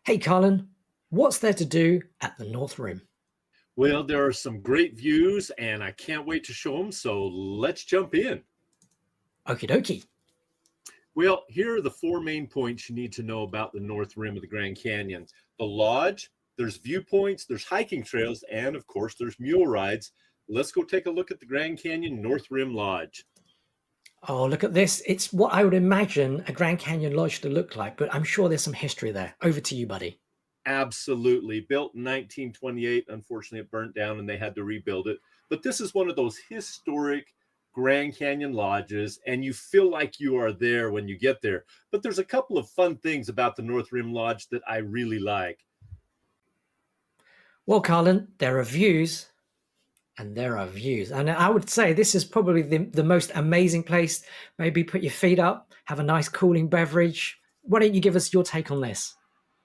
Hey, Colin, what's there to do at the North Rim? Well, there are some great views, and I can't wait to show them. So let's jump in. Okie dokie. Well, here are the four main points you need to know about the North Rim of the Grand Canyon. The lodge, there's viewpoints, there's hiking trails, and of course, there's mule rides. Let's go take a look at the Grand Canyon North Rim Lodge. Oh, look at this. It's what I would imagine a Grand Canyon Lodge to look like, but I'm sure there's some history there. Over to you, buddy. Absolutely. Built in 1928. Unfortunately, it burnt down and they had to rebuild it. But this is one of those historic Grand Canyon lodges, and you feel like you are there when you get there. But there's a couple of fun things about the North Rim Lodge that I really like. Well, Colin, there are views and there are views. And I would say this is probably the most amazing place. Maybe put your feet up, have a nice cooling beverage. Why don't you give us your take on this?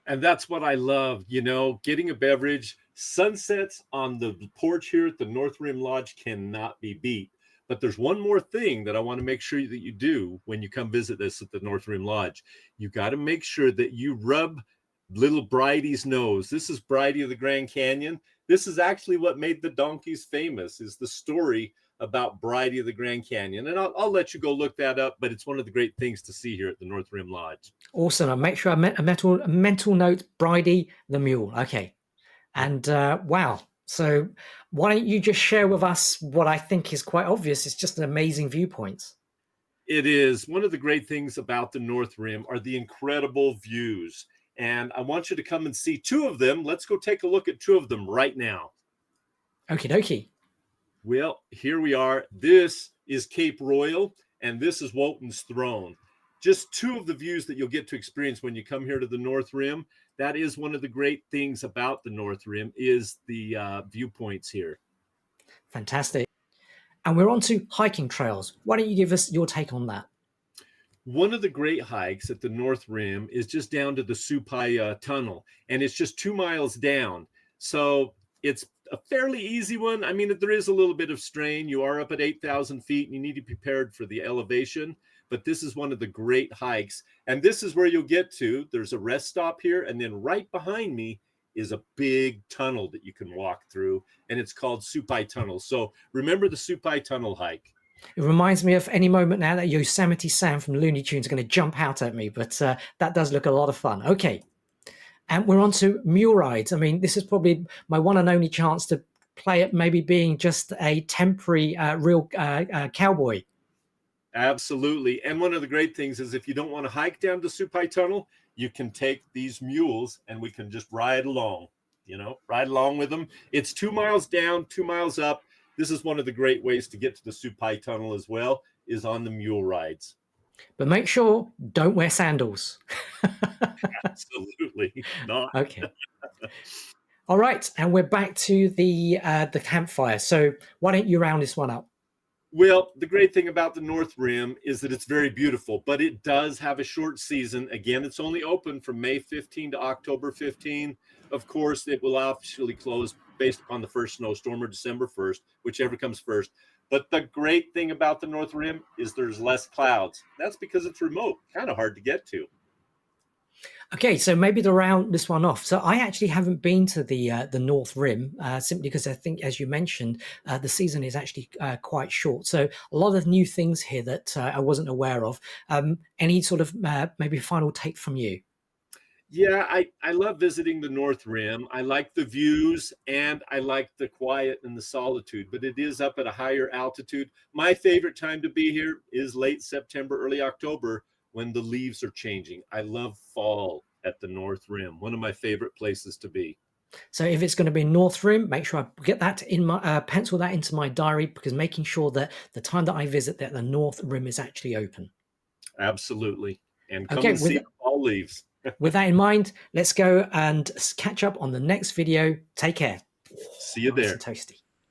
And that's what I love, getting a beverage. Sunsets on the porch here at the North Rim Lodge cannot be beat. But there's one more thing that I want to make sure that you do when you come visit this at the North Rim Lodge. You got to make sure that you rub little Brighty's nose. This is Brighty of the Grand Canyon. This is actually what made the donkeys famous, is the story about Brighty of the Grand Canyon. And I'll let you go look that up, but it's one of the great things to see here at the North Rim Lodge. Awesome. I'll make sure I met a mental note, Brighty the mule. Okay. And wow. So why don't you just share with us what I think is quite obvious? It's just an amazing viewpoints. It is. One of the great things about the North Rim are the incredible views. And I want you to come and see two of them. Let's go take a look at two of them right now. Okie dokie. Well, here we are. This is Cape Royal, and this is Walton's Throne. Just two of the views that you'll get to experience when you come here to the North Rim. That is one of the great things about the North Rim, is the viewpoints here. Fantastic. And we're on to hiking trails. Why don't you give us your take on that? One of the great hikes at the North Rim is just down to the Supai Tunnel, and it's just 2 miles down. So it's a fairly easy one. I mean, there is a little bit of strain. You are up at 8,000 feet, and you need to be prepared for the elevation. But this is one of the great hikes. And this is where you'll get to. There's a rest stop here, and then right behind me is a big tunnel that you can walk through, and it's called Supai Tunnel. So remember the Supai Tunnel hike. It reminds me of any moment now that Yosemite Sam from Looney Tunes are going to jump out at me, but that does look a lot of fun. Okay. And we're on to mule rides. I mean, this is probably my one and only chance to play at maybe being just a temporary real cowboy. Absolutely. And one of the great things is if you don't want to hike down to Supai Tunnel, you can take these mules and we can just ride along, ride along with them. It's 2 miles down, 2 miles up. This is one of the great ways to get to the Supai Tunnel as well, is on the mule rides. But make sure, don't wear sandals. Absolutely not. Okay. All right. And we're back to the campfire. So why don't you round this one up? Well, the great thing about the North Rim is that it's very beautiful, but it does have a short season. Again, it's only open from May 15 to October 15. Of course, it will officially close based upon the first snowstorm or December 1st, whichever comes first. But the great thing about the North Rim is there's less clouds. That's because it's remote, kind of hard to get to. Okay, so maybe to round this one off. So I actually haven't been to the North Rim simply because I think, as you mentioned, the season is actually quite short. So a lot of new things here that I wasn't aware of. Any sort of maybe final take from you? Yeah, I love visiting the North Rim. I like the views and I like the quiet and the solitude, but it is up at a higher altitude. My favorite time to be here is late September, early October, when the leaves are changing. I love fall at the North Rim, one of my favorite places to be. So if it's going to be North Rim, make sure I get that in my pencil that into my diary, because making sure that the time that I visit that the North Rim is actually open. Absolutely. And come and see the fall leaves. With that in mind, let's go and catch up on the next video. Take care. See you there. Nice and toasty.